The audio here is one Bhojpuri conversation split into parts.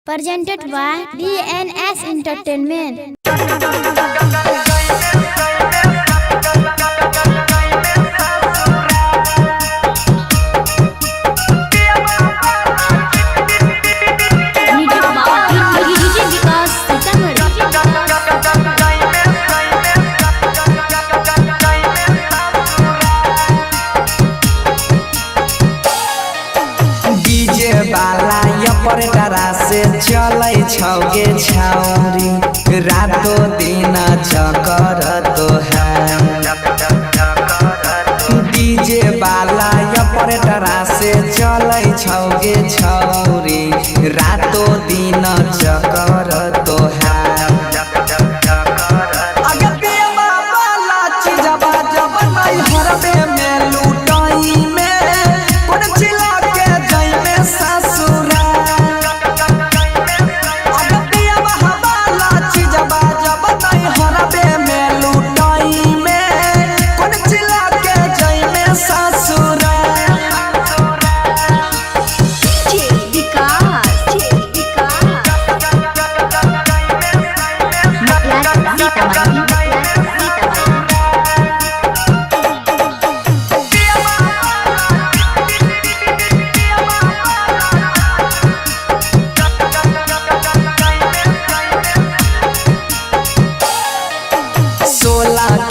Presented by DNS Entertainment. बाला ऑपरेटरा से चलै छौगे छौरी रातो दिन चकर तो है डीजे बाला ऑपरेटरा से चलै छौगे छौरी रातो दिन चकर तो है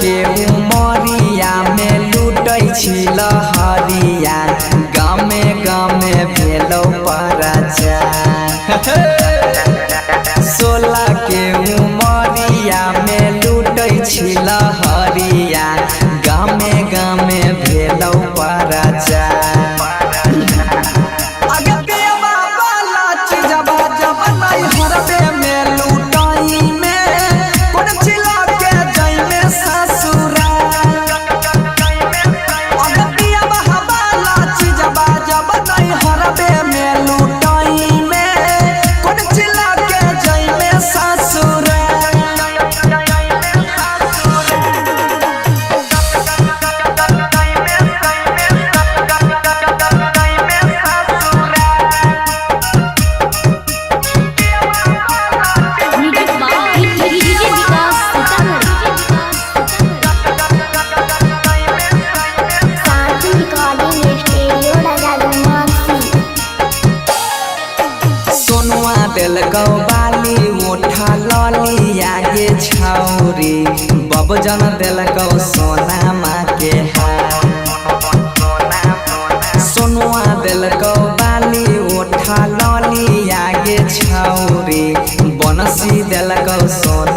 के उमरिया में लूटै छी लहरिया गामे गामे भेलौ पराचा 16 के उमरिया में लूटै छी लहरिया गामे गामे भेलौ पराचा देलकौ बाली उठा लली आगे छौरी बबजन देलकौ सोना माँ के सोनुआ देलकौ बाली उठा लली आगे छौरी बनसी देलकौ सोना